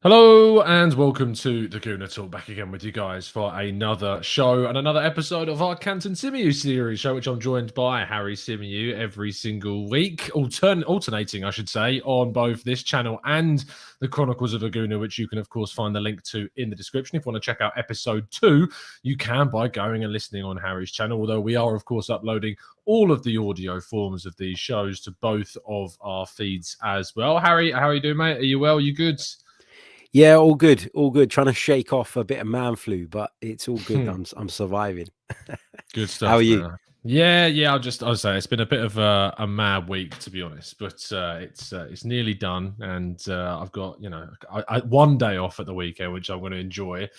Hello and welcome to the Gooner Talk, back again with you guys for another show and another episode of our Canton Symeou series show, which I'm joined by Harry Symeou every single week, alternating, I should say, on both this channel and the Chronicles of a Gooner, which you can, of course, find the link to in the description. If you want to check out episode 2, you can by going and listening on Harry's channel, although we are, of course, uploading all of the audio forms of these shows to both of our feeds as well. Harry, how are you doing, mate? Are you well? Are you good? Yeah, all good, all good. Trying to shake off a bit of man flu, but it's all good. I'm surviving. Good stuff. How are you? Yeah. I'll say it's been a bit of a mad week, to be honest, but it's nearly done, and I've got one day off at the weekend, which I'm going to enjoy.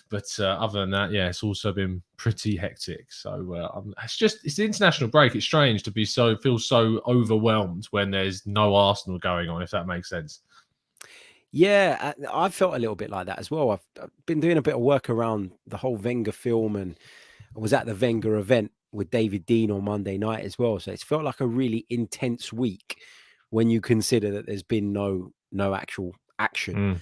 But other than that, yeah, it's also been pretty hectic. So it's the international break. It's strange to feel so overwhelmed when there's no Arsenal going on, if that makes sense. Yeah, I felt a little bit like that as well. I've been doing a bit of work around the whole Wenger film, and I was at the Wenger event with David Dean on Monday night as well. So it's felt like a really intense week when you consider that there's been no actual action.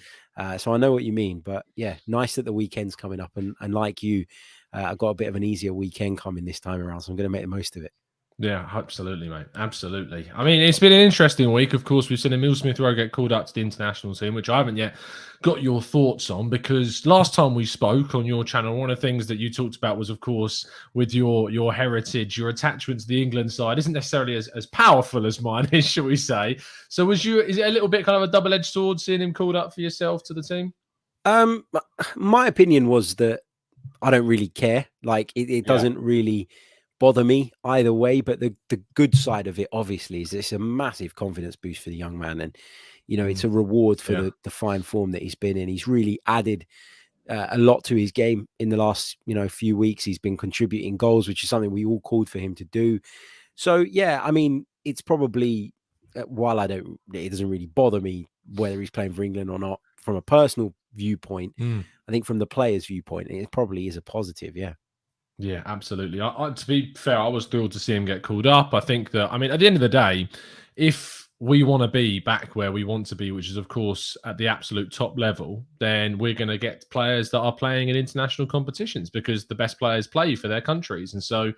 So I know what you mean, but yeah, nice that the weekend's coming up, and like you, I've got a bit of an easier weekend coming this time around, so I'm going to make the most of it. Yeah, absolutely, mate. Absolutely. I mean, it's been an interesting week. Of course, we've seen Emile Smith-Rowe get called up to the international team, which I haven't yet got your thoughts on, because last time we spoke on your channel, one of the things that you talked about was, of course, with your heritage, your attachment to the England side isn't necessarily as powerful as mine is, shall we say. So is it a little bit kind of a double-edged sword seeing him called up for yourself to the team? My opinion was that I don't really care. Like it doesn't really bother me either way, but the good side of it obviously is it's a massive confidence boost for the young man, and it's a reward for the fine form that he's been in. He's really added a lot to his game in the last few weeks. He's been contributing goals, which is something we all called for him to do. So yeah, I mean, it's probably while it doesn't really bother me whether he's playing for England or not from a personal viewpoint. I think from the player's viewpoint, it probably is a positive. Yeah, absolutely. To be fair, I was thrilled to see him get called up. I think that, I mean, at the end of the day, if we want to be back where we want to be, which is, of course, at the absolute top level, then we're going to get players that are playing in international competitions, because the best players play for their countries. And so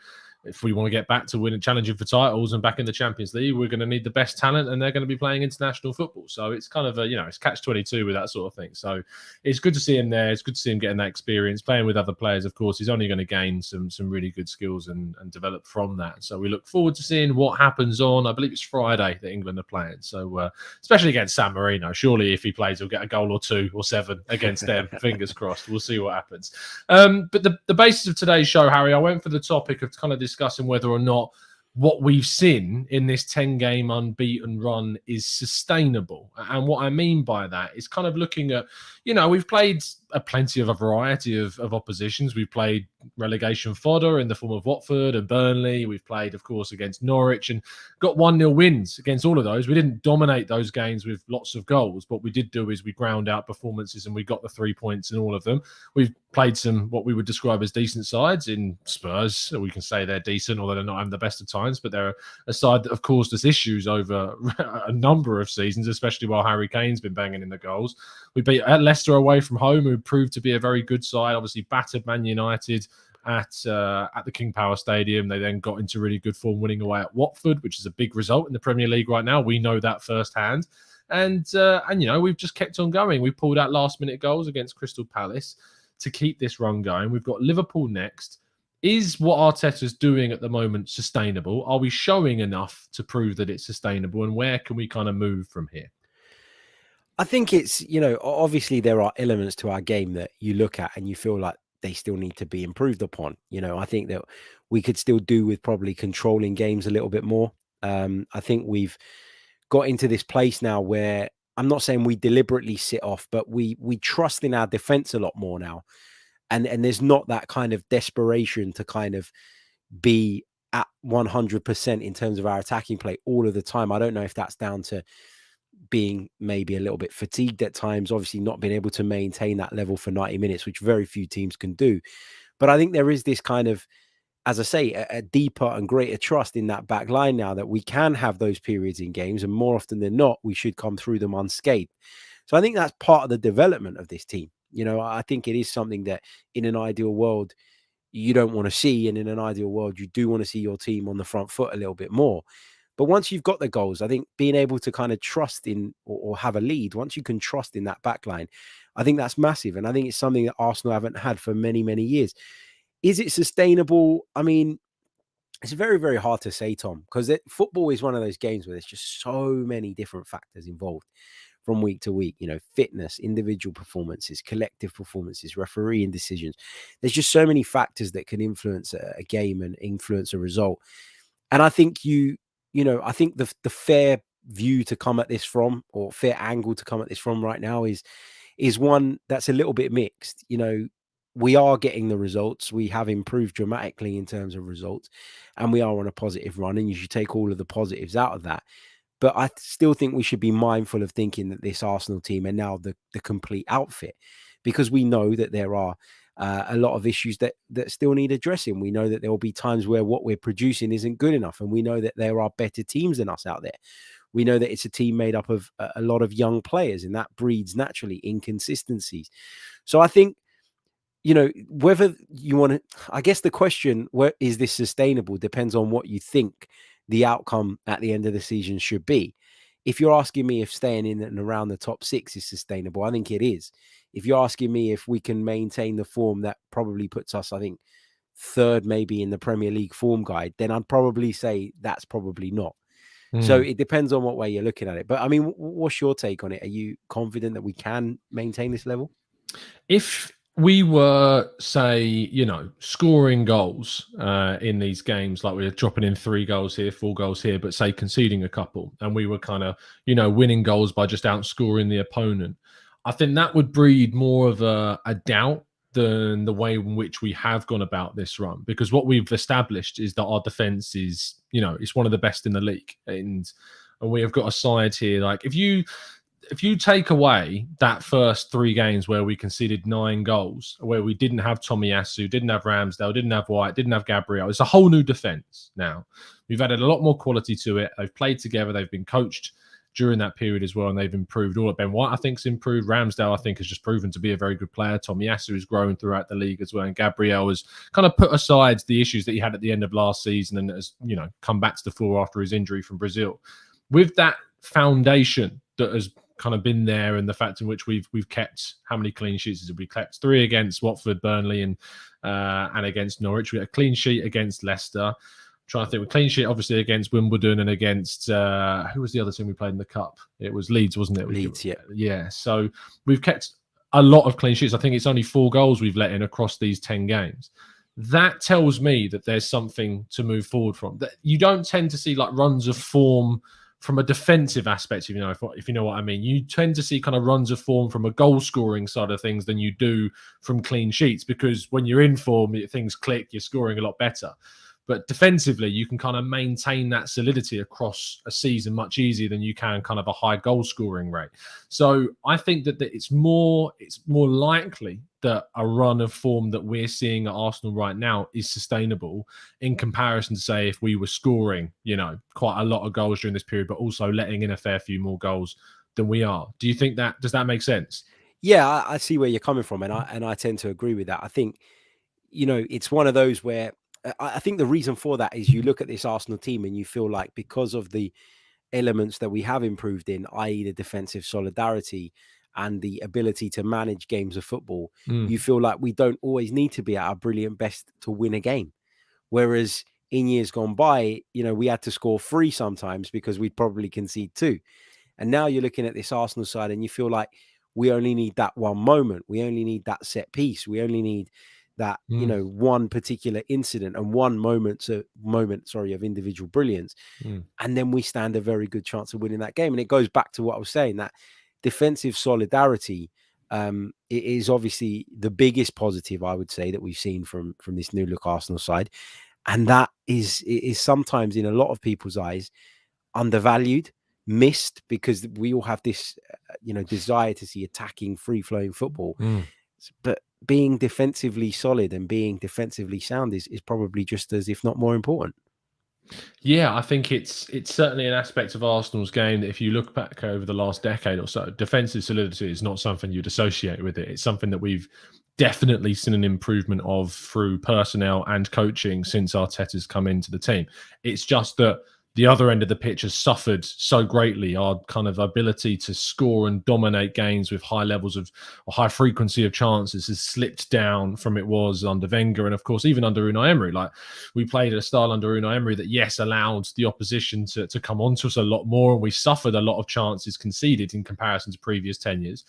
if we want to get back to winning, challenging for titles and back in the Champions League, we're going to need the best talent, and they're going to be playing international football. So it's kind of it's catch-22 with that sort of thing. So it's good to see him there. It's good to see him getting that experience, playing with other players. Of course, he's only going to gain some really good skills and develop from that. So we look forward to seeing what happens on, I believe it's Friday that England are playing. So especially against San Marino, surely if he plays, he'll get a goal or 2 or 7 against them. Fingers crossed. We'll see what happens. But the basis of today's show, Harry, I went for the topic of kind of discussing whether or not what we've seen in this 10-game unbeaten run is sustainable. And what I mean by that is kind of looking at, we've played plenty of a variety of oppositions. We've played relegation fodder in the form of Watford and Burnley. We've played, of course, against Norwich and got 1-0 wins against all of those. We didn't dominate those games with lots of goals. What we did do is we ground out performances and we got the 3 points in all of them. We've played some what we would describe as decent sides in Spurs. We can say they're decent, although they're not having the best of times, but they're a side that have caused us issues over a number of seasons, especially while Harry Kane's been banging in the goals. We beat Leicester away from home, who proved to be a very good side. Obviously battered Man United at the King Power Stadium. They then got into really good form, winning away at Watford, which is a big result in the Premier League right now. We know that firsthand. And we've just kept on going. We pulled out last-minute goals against Crystal Palace to keep this run going. We've got Liverpool next. Is what Arteta's doing at the moment sustainable? Are we showing enough to prove that it's sustainable? And where can we kind of move from here? I think it's, obviously there are elements to our game that you look at and you feel like they still need to be improved upon. I think that we could still do with probably controlling games a little bit more. I think we've got into this place now where I'm not saying we deliberately sit off, but we trust in our defense a lot more now. And there's not that kind of desperation to kind of be at 100% in terms of our attacking play all of the time. I don't know if that's down to being maybe a little bit fatigued at times, obviously not being able to maintain that level for 90 minutes, which very few teams can do. But I think there is this kind of as I say, a deeper and greater trust in that back line now, that we can have those periods in games, and more often than not, we should come through them unscathed. So I think that's part of the development of this team. I think it is something that in an ideal world you don't want to see, and in an ideal world you do want to see your team on the front foot a little bit more. But once you've got the goals, I think being able to kind of trust in, or have a lead, once you can trust in that back line, I think that's massive. And I think it's something that Arsenal haven't had for many, many years. Is it sustainable? I mean, it's very, very hard to say, Tom, because football is one of those games where there's just so many different factors involved from week to week. Fitness, individual performances, collective performances, refereeing decisions. There's just so many factors that can influence a game and influence a result. And I think I think the fair view to come at this from, or fair angle to come at this from right now, is one that's a little bit mixed. We are getting the results. We have improved dramatically in terms of results, and we are on a positive run, and you should take all of the positives out of that. But I still think we should be mindful of thinking that this Arsenal team are now the complete outfit, because we know that there are a lot of issues that still need addressing. We know that there will be times where what we're producing isn't good enough, and we know that there are better teams than us out there. We know that it's a team made up of a lot of young players, and that breeds naturally inconsistencies. So I think, whether you want to, I guess the question, where is this sustainable, depends on what you think the outcome at the end of the season should be. If you're asking me if staying in and around the top 6 is sustainable, I think it is. If you're asking me if we can maintain the form that probably puts us, I think, third maybe in the Premier League form guide, then I'd probably say that's probably not. So it depends on what way you're looking at it. But I mean, what's your take on it? Are you confident that we can maintain this level? If we were, say, scoring goals in these games, like we're dropping in 3 goals here, 4 goals here, but say conceding a couple, and we were kind of, winning goals by just outscoring the opponent, I think that would breed more of a doubt than the way in which we have gone about this run. Because what we've established is that our defense is, it's one of the best in the league. And we have got a side here, like if you take away that first 3 games where we conceded 9 goals, where we didn't have Tomiyasu, didn't have Ramsdale, didn't have White, didn't have Gabriel, it's a whole new defence now. We've added a lot more quality to it. They've played together. They've been coached during that period as well, and they've improved. All of Ben White, I think, has improved. Ramsdale, I think, has just proven to be a very good player. Tomiyasu has grown throughout the league as well, and Gabriel has kind of put aside the issues that he had at the end of last season and has, come back to the fore after his injury from Brazil. With that foundation that has kind of been there, and the fact in which we've kept, how many clean sheets have we kept? 3 against Watford, Burnley, and against Norwich. We had a clean sheet against Leicester. I'm trying to think, a clean sheet obviously against Wimbledon, and against who was the other team we played in the cup? It was Leeds, wasn't it? Leeds, yeah. Yeah. So we've kept a lot of clean sheets. I think it's only 4 goals we've let in across these 10 games. That tells me that there's something to move forward from. That you don't tend to see like runs of form from a defensive aspect, if you know what I mean. You tend to see kind of runs of form from a goal-scoring side of things than you do from clean sheets, because when you're in form, things click, you're scoring a lot better. But defensively, you can kind of maintain that solidity across a season much easier than you can kind of a high goal-scoring rate. So I think that it's more likely that a run of form that we're seeing at Arsenal right now is sustainable in comparison to, say, if we were scoring, quite a lot of goals during this period, but also letting in a fair few more goals than we are. Do you think does that make sense? Yeah, I see where you're coming from, and I tend to agree with that. I think, it's one of those where I think the reason for that is you look at this Arsenal team and you feel like, because of the elements that we have improved in, i.e. the defensive solidarity and the ability to manage games of football, you feel like we don't always need to be at our brilliant best to win a game. Whereas in years gone by, we had to score 3 sometimes because we'd probably concede 2. And now you're looking at this Arsenal side and you feel like we only need that one moment. We only need that set piece. We only need that, one particular incident and one moment of individual brilliance. And then we stand a very good chance of winning that game. And it goes back to what I was saying, that defensive solidarity it is obviously the biggest positive, I would say, that we've seen from this new look Arsenal side. And that is sometimes, in a lot of people's eyes, undervalued, missed, because we all have this, desire to see attacking, free-flowing football. But being defensively solid and being defensively sound is probably just as, if not more important. Yeah, I think it's certainly an aspect of Arsenal's game that if you look back over the last decade or so, defensive solidity is not something you'd associate with it. It's something that we've definitely seen an improvement of through personnel and coaching since Arteta's come into the team. It's just that the other end of the pitch has suffered so greatly. Our kind of ability to score and dominate games with high levels of or high frequency of chances has slipped down from it was under Wenger and of course even under Unai Emery. Like we played a style under Unai Emery that yes allowed the opposition to come onto us a lot more, and we suffered a lot of chances conceded in comparison to previous tenures.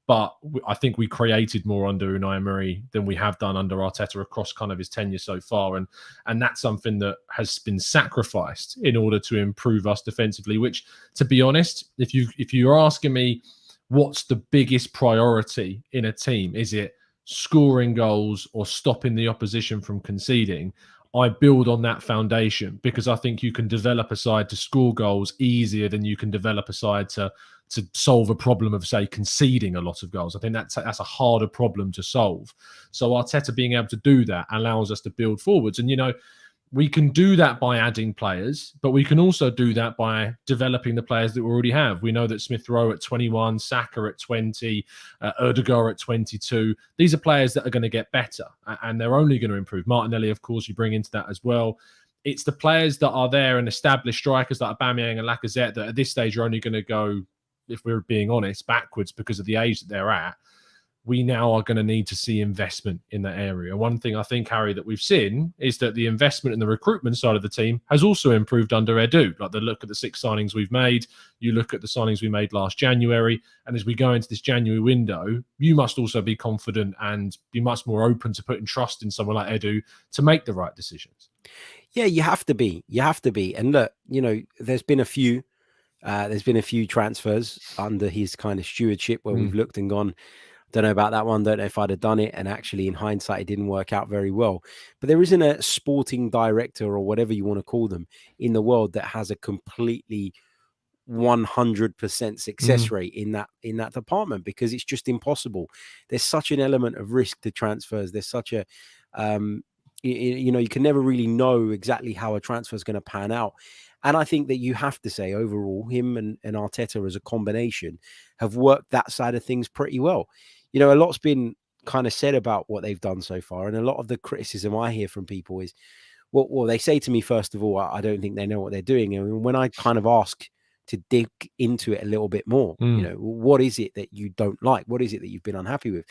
But I think we created more under Unai Emery than we have done under Arteta across kind of his tenure so far. And that's something that has been sacrificed in order to improve us defensively, which, to be honest, if you're asking me what's the biggest priority in a team, is it scoring goals or stopping the opposition from conceding? I build on that foundation because I think you can develop a side to score goals easier than you can develop a side to solve a problem of, say, conceding a lot of goals. I think that's a harder problem to solve. So Arteta being able to do that allows us to build forwards. And, you know, we can do that by adding players, but we can also do that by developing the players that we already have. We know that Smith Rowe at 21, Saka at 20, Ødegaard at 22. These are players that are going to get better and they're only going to improve. Martinelli, of course, you bring into that as well. It's the players that are there and established strikers like Aubameyang and Lacazette that at this stage are only going to go, if we're being honest, backwards because of the age that they're at. We now are going to need to see investment in that area. One thing I think, Harry, that we've seen is that the investment in the recruitment side of the team has also improved under Edu. Like the look at the 6 signings we've made, you look at the signings we made last January, and as we go into this January window, you must also be confident and be much more open to putting trust in someone like Edu to make the right decisions. Yeah, you have to be. You have to be. And look, you know, there's been a few transfers under his kind of stewardship where we've looked and gone, don't know about that one. Don't know if I'd have done it. And actually, in hindsight, it didn't work out very well. But there isn't a sporting director or whatever you want to call them in the world that has a completely 100% success rate in that department, because it's just impossible. There's such an element of risk to transfers. There's such a, you know, you can never really know exactly how a transfer is going to pan out. And I think that you have to say overall, him and Arteta as a combination have worked that side of things pretty well. You know, a lot's been kind of said about what they've done so far. And a lot of the criticism I hear from people is, well, they say to me, first of all, I don't think they know what they're doing. And when I kind of ask to dig into it a little bit more, you know, what is it that you don't like? What is it that you've been unhappy with?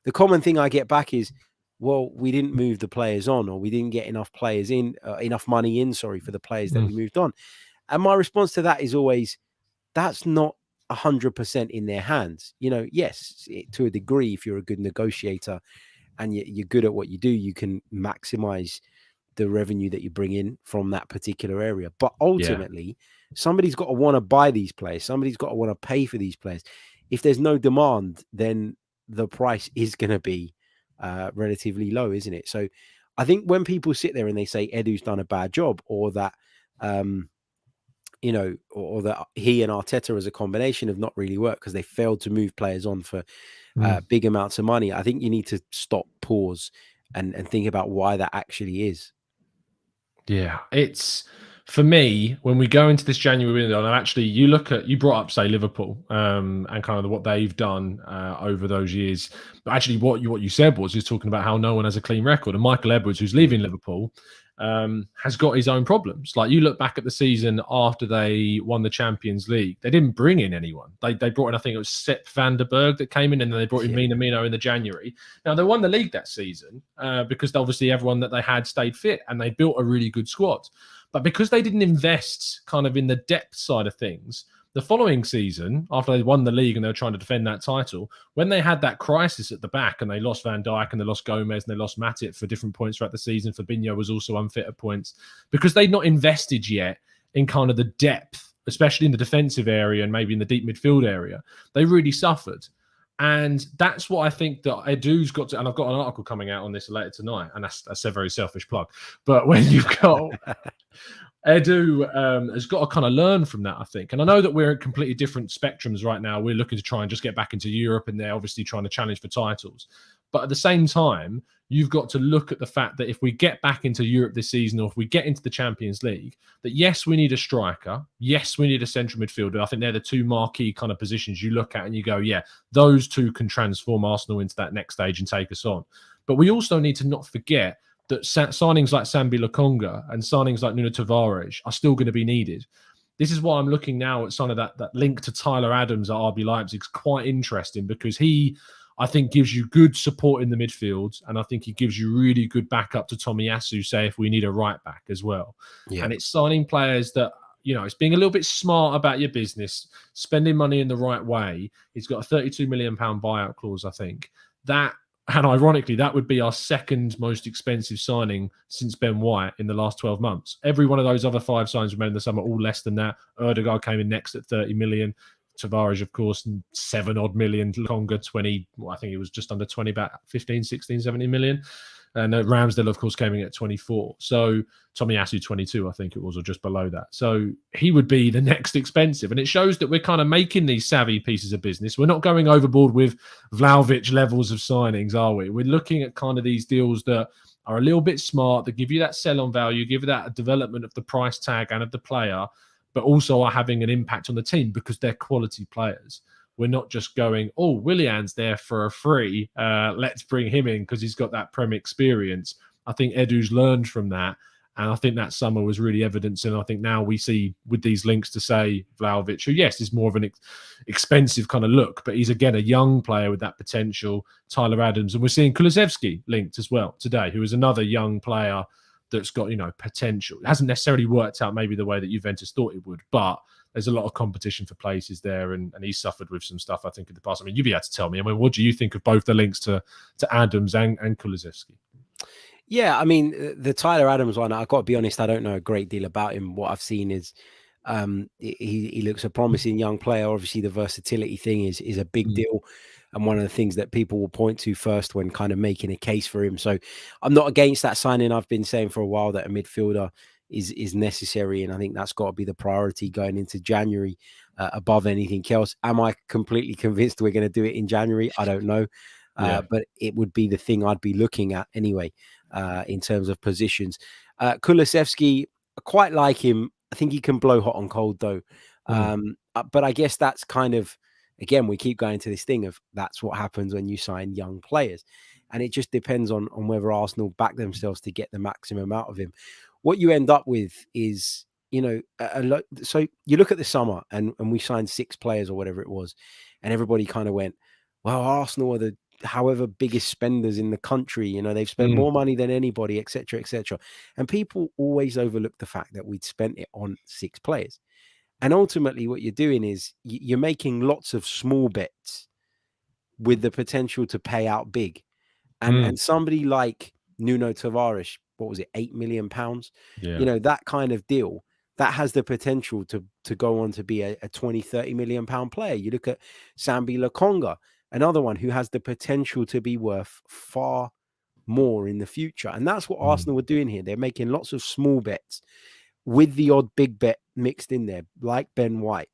The common thing I get back is, well, we didn't move the players on, or we didn't get enough players in, enough money in, for the players that we moved on. And my response to that is always, that's not 100% in their hands. You know, yes, to a degree, if you're a good negotiator and you're good at what you do, you can maximize the revenue that you bring in from that particular area. But ultimately, somebody's got to want to buy these players. Somebody's got to want to pay for these players. If there's no demand, then the price is going to be relatively low, isn't it? So I think when people sit there and they say Edu's done a bad job, or that, you know, or that he and Arteta as a combination have not really worked because they failed to move players on for big amounts of money, I think you need to stop, pause, and think about why that actually is. Yeah, it's, for me, when we go into this January window, and actually you brought up, say, Liverpool and kind of what they've done over those years. But actually what you said was you're talking about how no one has a clean record. And Michael Edwards, who's leaving Liverpool, has got his own problems. Like you look back at the season after they won the Champions League, they didn't bring in anyone. They brought in, I think it was Sepp van der Berg that came in, and then they brought in Minamino in the January. Now they won the league that season because obviously everyone that they had stayed fit and they built a really good squad. But because they didn't invest kind of in the depth side of things, the following season, after they won the league and they were trying to defend that title, when they had that crisis at the back and they lost Van Dijk and they lost Gomez and they lost Matip for different points throughout the season, Fabinho was also unfit at points, because they'd not invested yet in kind of the depth, especially in the defensive area and maybe in the deep midfield area, they really suffered. And that's what I think that Edu's got to, and I've got an article coming out on this later tonight, and that's a very selfish plug. But when you've got Edu has got to kind of learn from that, I think. And I know that we're at completely different spectrums right now. We're looking to try and just get back into Europe, and they're obviously trying to challenge for titles. But at the same time, you've got to look at the fact that if we get back into Europe this season, or if we get into the Champions League, that yes, we need a striker. Yes, we need a central midfielder. I think they're the two marquee kind of positions you look at and you go, yeah, those two can transform Arsenal into that next stage and take us on. But we also need to not forget that signings like Sambi Lokonga and signings like Nuno Tavares are still going to be needed. This is why I'm looking now at some of that link to Tyler Adams at RB Leipzig is quite interesting, because he, I think, gives you good support in the midfield, and I think he gives you really good backup to Tomiyasu, say, if we need a right back as well. Yeah. And it's signing players that, you know, it's being a little bit smart about your business, spending money in the right way. He's got a £32 million buyout clause, I think. That, and ironically, that would be our second most expensive signing since Ben White in the last 12 months. Every one of those other 5 signings we made in the summer, all less than that. Erdegaard came in next at 30 million. Tavares, of course, 7 odd million. Lokonga, 20, well, I think it was just under 20, about 15, 16, 17 million. And Ramsdale, of course, came in at 24. So Tomiyasu, 22, I think it was, or just below that. So he would be the next expensive. And it shows that we're kind of making these savvy pieces of business. We're not going overboard with Vlahovic levels of signings, are we? We're looking at kind of these deals that are a little bit smart, that give you that sell-on value, give you that development of the price tag and of the player, but also are having an impact on the team because they're quality players. We're not just going, oh, Willian's there for a free. Let's bring him in because he's got that Prem experience. I think Edu's learned from that. And I think that summer was really evidence. And I think now we see with these links to say Vlahovic, who, yes, is more of an expensive kind of look, but he's, again, a young player with that potential. Tyler Adams. And we're seeing Kulusevski linked as well today, who is another young player that's got, you know, potential. It hasn't necessarily worked out maybe the way that Juventus thought it would, but there's a lot of competition for places there, and he's suffered with some stuff, I think, in the past. I mean, you'd be able to tell me. I mean, what do you think of both the links to Adams and Kulusevski? Yeah, I mean, the Tyler Adams one, I've got to be honest, I don't know a great deal about him. What I've seen is he looks a promising young player. Obviously, the versatility thing is a big deal, and one of the things that people will point to first when kind of making a case for him. So I'm not against that signing. I've been saying for a while that a midfielder is necessary, and I think that's got to be the priority going into January above anything else. Am I completely convinced we're going to do it in January? I don't know, but it would be the thing I'd be looking at anyway in terms of positions. Kulusevski, I quite like him. I think he can blow hot and cold though, but I guess that's kind of, again, we keep going to this thing of that's what happens when you sign young players, and it just depends on whether Arsenal back themselves to get the maximum out of him. What you end up with is, you know, so you look at the summer and we signed 6 players or whatever it was, and everybody kind of went, well, Arsenal are the however biggest spenders in the country, you know, they've spent more money than anybody, etc., etc. And people always overlook the fact that we'd spent it on 6 players. And ultimately what you're doing is you're making lots of small bets with the potential to pay out big. And somebody like Nuno Tavares, what was it, £8 million? Yeah. You know, that kind of deal, that has the potential to go on to be a 20, 30 million pound player. You look at Sambi Lokonga, another one who has the potential to be worth far more in the future. And that's what Arsenal were doing here. They're making lots of small bets with the odd big bet mixed in there, like Ben White,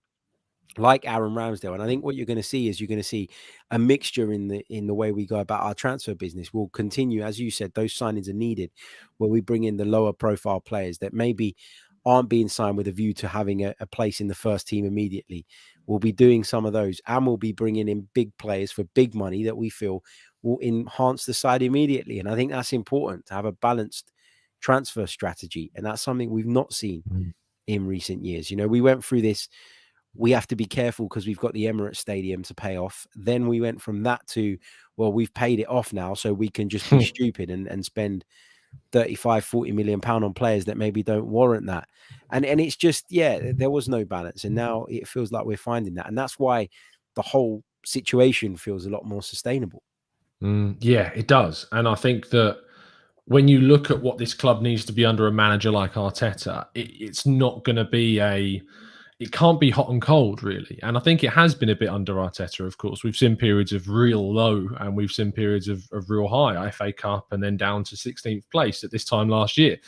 like Aaron Ramsdale. And I think what you're going to see is you're going to see a mixture in the way we go about our transfer business. We'll continue, as you said, those signings are needed, where we bring in the lower profile players that maybe aren't being signed with a view to having a place in the first team immediately. We'll be doing some of those, and we'll be bringing in big players for big money that we feel will enhance the side immediately. And I think that's important, to have a balanced transfer strategy. And that's something we've not seen in recent years. You know, we went through this, we have to be careful because we've got the Emirates Stadium to pay off. Then we went from that to, well, we've paid it off now, so we can just be stupid and spend 35, 40 million pound on players that maybe don't warrant that. And it's just, yeah, there was no balance. And now it feels like we're finding that. And that's why the whole situation feels a lot more sustainable. Yeah, it does. And I think that when you look at what this club needs to be under a manager like Arteta, it's not going to be it can't be hot and cold, really. And I think it has been a bit under Arteta, of course. We've seen periods of real low and we've seen periods of real high, FA Cup and then down to 16th place at this time last year.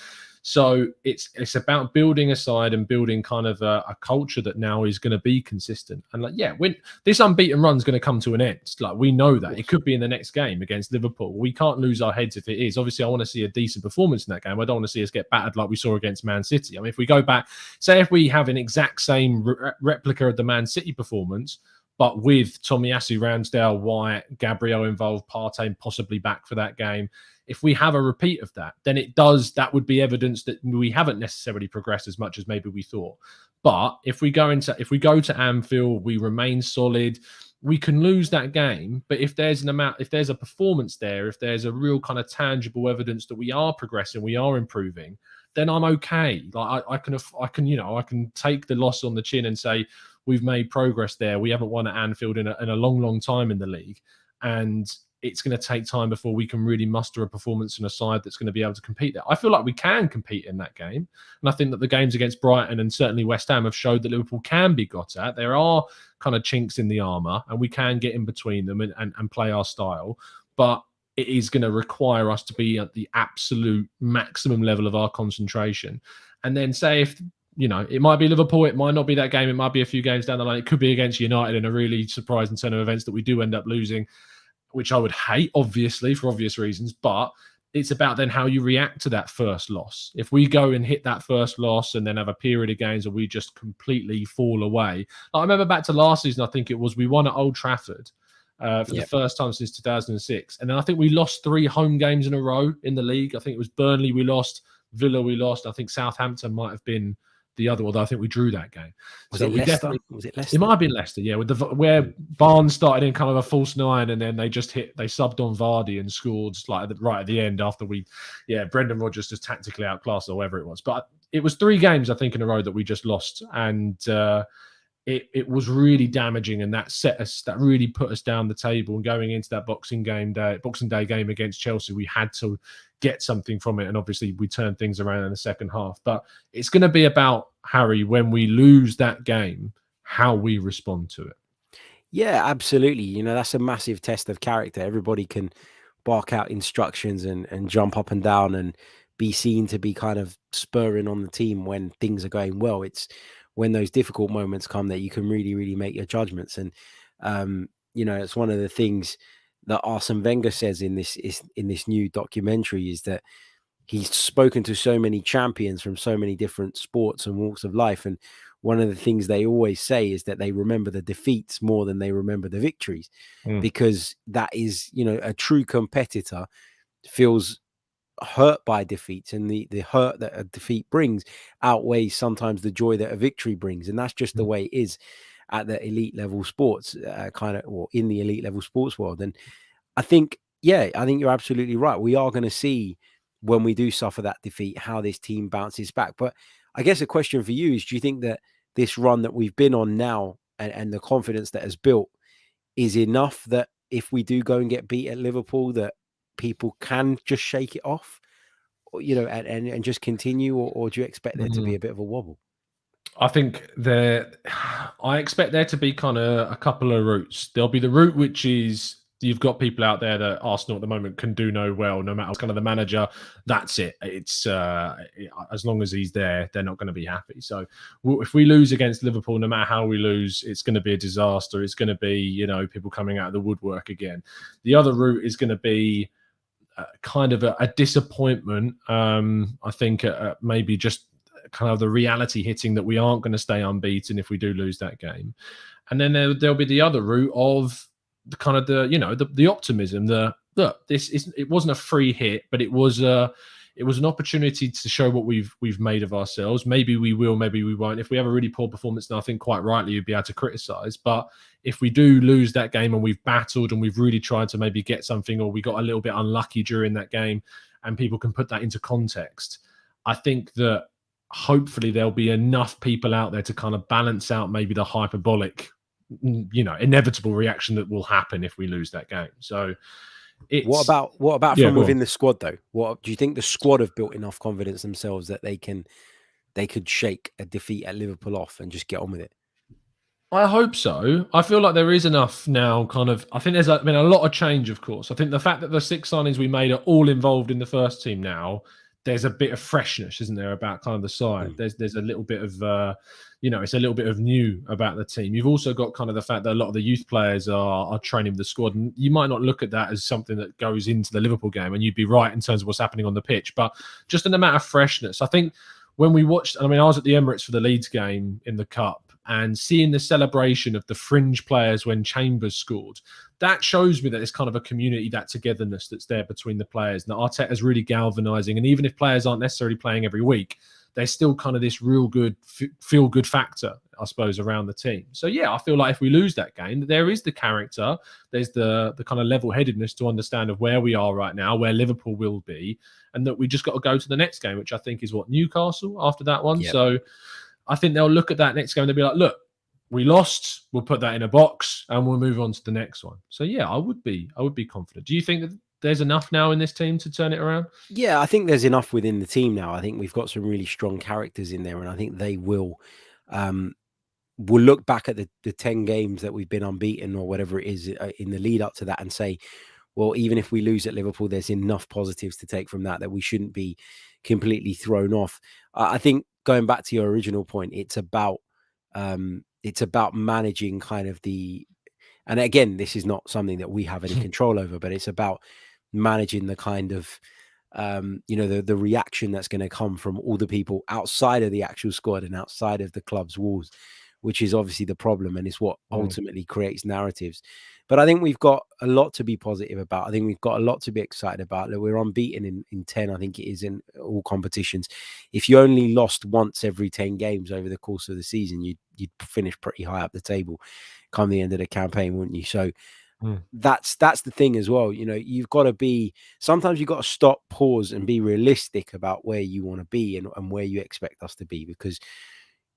So it's about building a side and building kind of a culture that now is going to be consistent. And like, yeah, when this unbeaten run is going to come to an end, like we know that it could be in the next game against Liverpool. We can't lose our heads if it is. Obviously, I want to see a decent performance in that game. I don't want to see us get battered like we saw against Man City. I mean, if we go back, say if we have an exact same replica of the Man City performance, but with Tomiyasu, Ramsdale, White, Gabriel involved, Partey possibly back for that game. If we have a repeat of that, then that would be evidence that we haven't necessarily progressed as much as maybe we thought. But if we go to Anfield, we remain solid. We can lose that game, but if there's a performance there, if there's a real kind of tangible evidence that we are progressing, we are improving, then I'm okay. Like I can take the loss on the chin and say we've made progress there. We haven't won at Anfield in a long, long time in the league, and it's going to take time before we can really muster a performance in a side that's going to be able to compete there. I feel like we can compete in that game. And I think that the games against Brighton and certainly West Ham have showed that Liverpool can be got at. There are kind of chinks in the armour and we can get in between them and play our style. But it is going to require us to be at the absolute maximum level of our concentration. And then say if, it might be Liverpool, it might not be that game, it might be a few games down the line. It could be against United in a really surprising turn of events that we do end up losing, which I would hate, obviously, for obvious reasons, but it's about then how you react to that first loss. If we go and hit that first loss and then have a period of games where we just completely fall away. I remember back to last season, I think it was, we won at Old Trafford for the first time since 2006. And then I think we lost 3 home games in a row in the league. I think it was Burnley we lost, Villa we lost. I think Southampton might have been the other, although I think we drew that game. Was it Leicester? It might have been Leicester, yeah. Where Barnes started in kind of a false 9, and then they subbed on Vardy and scored right at the end after Brendan Rodgers just tactically outclassed or whatever it was. But it was 3 games I think in a row that we just lost, and it was really damaging, and that really put us down the table. And going into that Boxing Day game against Chelsea, we had to get something from it, and obviously we turned things around in the second half. But it's going to be about, Harry, when we lose that game, how we respond to it. Yeah, absolutely. That's a massive test of character. Everybody can bark out instructions and jump up and down and be seen to be kind of spurring on the team when things are going well. It's when those difficult moments come that you can really, really make your judgments. And it's one of the things that Arsene Wenger says in this new documentary, is that he's spoken to so many champions from so many different sports and walks of life. And one of the things they always say is that they remember the defeats more than they remember the victories, because that is, a true competitor feels hurt by defeats, and the hurt that a defeat brings outweighs sometimes the joy that a victory brings. And that's just the way it is at the elite level sports, in the elite level sports world. And I think you're absolutely right. We are going to see, when we do suffer that defeat, how this team bounces back. But I guess a question for you is, do you think that this run that we've been on now and the confidence that has built is enough that if we do go and get beat at Liverpool, that people can just shake it off, and just continue, or do you expect there to be a bit of a wobble? I think I expect there to be kind of a couple of routes. There'll be the route which is, you've got people out there that Arsenal at the moment can do no matter kind of the manager. That's it. It's as long as he's there, they're not going to be happy. So if we lose against Liverpool, no matter how we lose, it's going to be a disaster. It's going to be, people coming out of the woodwork again. The other route is going to be kind of a disappointment. I think maybe just kind of the reality hitting that we aren't going to stay unbeaten if we do lose that game. And then there'll be the other route of the kind of the optimism. It wasn't a free hit, but it was an opportunity to show what we've made of ourselves. Maybe we will, maybe we won't. If we have a really poor performance, then I think quite rightly you'd be able to criticize. But if we do lose that game and we've battled and we've really tried to maybe get something, or we got a little bit unlucky during that game, and people can put that into context, I think that hopefully there'll be enough people out there to kind of balance out maybe the hyperbolic, inevitable reaction that will happen if we lose that game. So what about from within the squad though? What do you think the squad have built enough confidence themselves that they could shake a defeat at Liverpool off and just get on with it? I hope so. I feel like there is enough now. I think there's been a lot of change, of course. I think the fact that the 6 signings we made are all involved in the first team now, there's a bit of freshness, isn't there, about kind of the side. There's a little bit of, it's a little bit of new about the team. You've also got kind of the fact that a lot of the youth players are training with the squad. And you might not look at that as something that goes into the Liverpool game, and you'd be right in terms of what's happening on the pitch. But just in the matter of freshness, I think when we watched, I mean, I was at the Emirates for the Leeds game in the Cup, and seeing the celebration of the fringe players when Chambers scored, that shows me that it's kind of a community, that togetherness that's there between the players. Now, Arteta's really galvanising, and even if players aren't necessarily playing every week, there's still kind of this real good feel-good factor, I suppose, around the team. So, yeah, I feel like if we lose that game, there is the character, there's the kind of level-headedness to understand of where we are right now, where Liverpool will be, and that we just got to go to the next game, which I think is what, Newcastle after that one. Yep. So I think they'll look at that next game and they'll be like, look, we lost, we'll put that in a box and we'll move on to the next one. So, yeah, I would be confident. Do you think that there's enough now in this team to turn it around? Yeah, I think there's enough within the team now. I think we've got some really strong characters in there, and I think they will look back at the 10 games that we've been unbeaten or whatever it is in the lead up to that and say, well, even if we lose at Liverpool, there's enough positives to take from that we shouldn't be completely thrown off. I think going back to your original point, it's about managing kind of and again, this is not something that we have any control over, but it's about managing the kind of, the reaction that's going to come from all the people outside of the actual squad and outside of the club's walls, which is obviously the problem and is what ultimately creates narratives. But I think we've got a lot to be positive about. I think we've got a lot to be excited about. We're unbeaten in 10, I think it is, in all competitions. If you only lost once every 10 games over the course of the season, you'd finish pretty high up the table come the end of the campaign, wouldn't you? So that's the thing as well. You've got to sometimes you've got to stop, pause, and be realistic about where you want to be and where you expect us to be. Because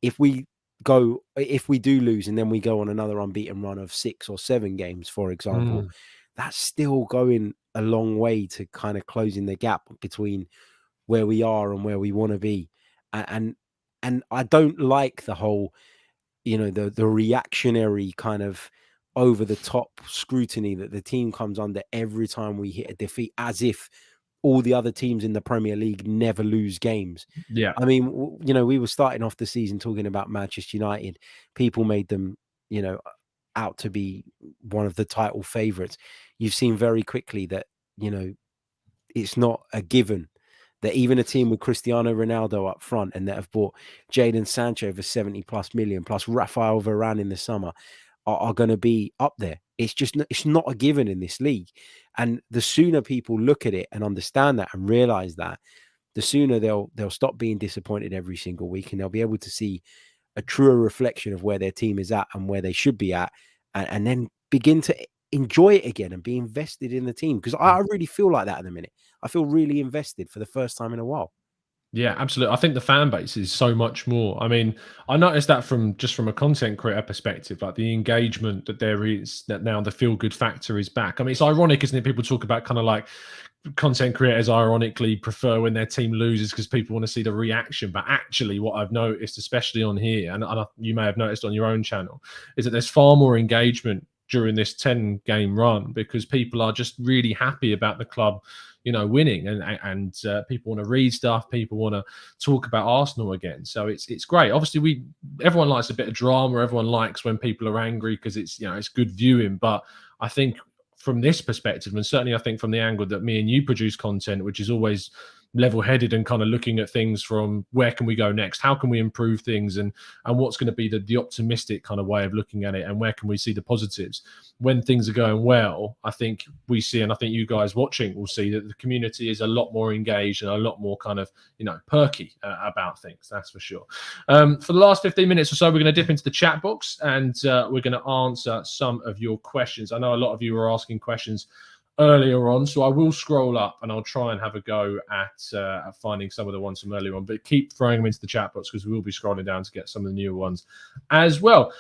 if we do lose and then we go on another unbeaten run of 6 or 7 games, for example, that's still going a long way to kind of closing the gap between where we are and where we want to be. And I don't like the whole, the reactionary kind of over the top scrutiny that the team comes under every time we hit a defeat, as if all the other teams in the Premier League never lose games. Yeah. I mean, we were starting off the season talking about Manchester United. People made them, out to be one of the title favourites. You've seen very quickly that, it's not a given that even a team with Cristiano Ronaldo up front and that have bought Jadon Sancho for 70+ million plus Rafael Varane in the summer are going to be up there. It's not a given in this league. And the sooner people look at it and understand that and realize that, the sooner they'll stop being disappointed every single week, and they'll be able to see a truer reflection of where their team is at and where they should be at, and then begin to enjoy it again and be invested in the team. Because I really feel like that at the minute. I feel really invested for the first time in a while. Yeah, absolutely. I think the fan base is so much more. I mean, I noticed that from a content creator perspective, like the engagement that there is, that now the feel good factor is back. I mean, it's ironic, isn't it? People talk about kind of like content creators ironically prefer when their team loses because people want to see the reaction. But actually what I've noticed, especially on here, and you may have noticed on your own channel, is that there's far more engagement during this 10-game run because people are just really happy about the club, winning, and people want to read stuff. People want to talk about Arsenal again. So it's great. Obviously, everyone likes a bit of drama. Everyone likes when people are angry because it's good viewing. But I think from this perspective, and certainly I think from the angle that me and you produce content, which is always level-headed and kind of looking at things from where can we go next, how can we improve things, and what's going to be the optimistic kind of way of looking at it, and where can we see the positives when things are going well. I think we see, and I think you guys watching will see, that the community is a lot more engaged and a lot more kind of perky about things, that's for sure. For the last 15 minutes or so, we're going to dip into the chat box and we're going to answer some of your questions. I know a lot of you were asking questions earlier on, so I will scroll up and I'll try and have a go at finding some of the ones from earlier on, but keep throwing them into the chat box because we will be scrolling down to get some of the newer ones as well.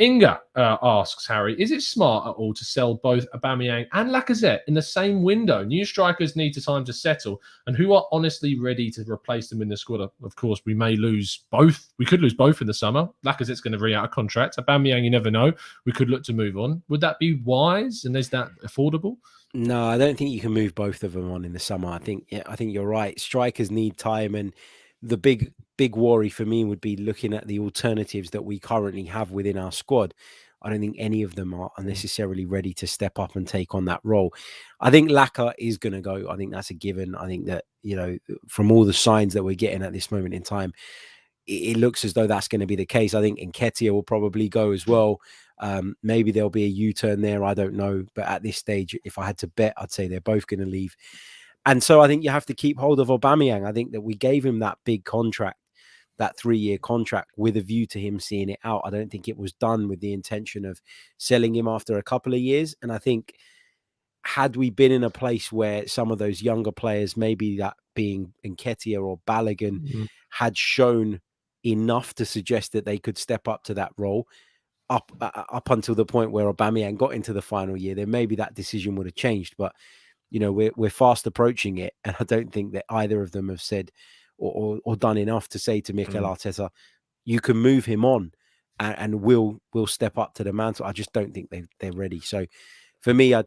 Inga asks, Harry, is it smart at all to sell both Aubameyang and Lacazette in the same window? New strikers need time to settle, and who are honestly ready to replace them in the squad? Of course, we may lose both. We could lose both in the summer. Lacazette's going to re-out a contract. Aubameyang, you never know. We could look to move on. Would that be wise, and is that affordable? No, I don't think you can move both of them on in the summer. I think you're right. Strikers need time, and the big worry for me would be looking at the alternatives that we currently have within our squad. I don't think any of them are necessarily ready to step up and take on that role. I think Laka is going to go. I think that's a given. I think that, from all the signs that we're getting at this moment in time, it looks as though that's going to be the case. I think Nketiah will probably go as well. Maybe there'll be a U-turn there. I don't know. But at this stage, if I had to bet, I'd say they're both going to leave. And so I think you have to keep hold of Aubameyang. I think that we gave him that big contract, that 3-year contract, with a view to him seeing it out. I don't think it was done with the intention of selling him after a couple of years. And I think had we been in a place where some of those younger players, maybe that being Nketiah or Balogun, had shown enough to suggest that they could step up to that role up until the point where Aubameyang got into the final year, then maybe that decision would have changed. But we're fast approaching it, and I don't think that either of them have said or done enough to say to Mikel Arteta, you can move him on and we'll step up to the mantle. I just don't think they're ready. So for me, I'd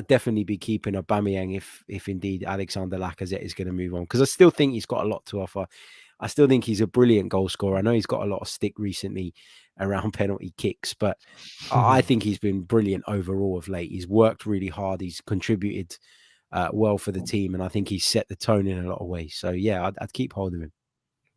definitely be keeping Aubameyang if indeed Alexander Lacazette is going to move on, because I still think he's got a lot to offer. I still think he's a brilliant goal scorer. I know he's got a lot of stick recently around penalty kicks, but I think he's been brilliant overall of late. He's worked really hard. He's contributed well for the team, and I think he's set the tone in a lot of ways. So yeah, I'd keep hold of him.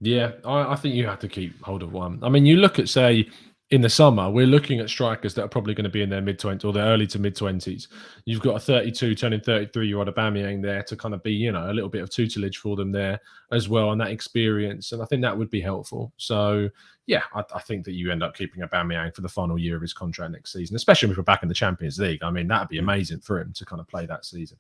Yeah, I think you have to keep hold of one. I mean, you look at, say, in the summer, we're looking at strikers that are probably going to be in their mid-20s or their early to mid-20s. You've got a 32, turning 33-year-old Aubameyang there to kind of be, a little bit of tutelage for them there as well, and that experience. And I think that would be helpful. So, yeah, I think that you end up keeping Aubameyang for the final year of his contract next season, especially if we're back in the Champions League. I mean, that'd be amazing for him to kind of play that season.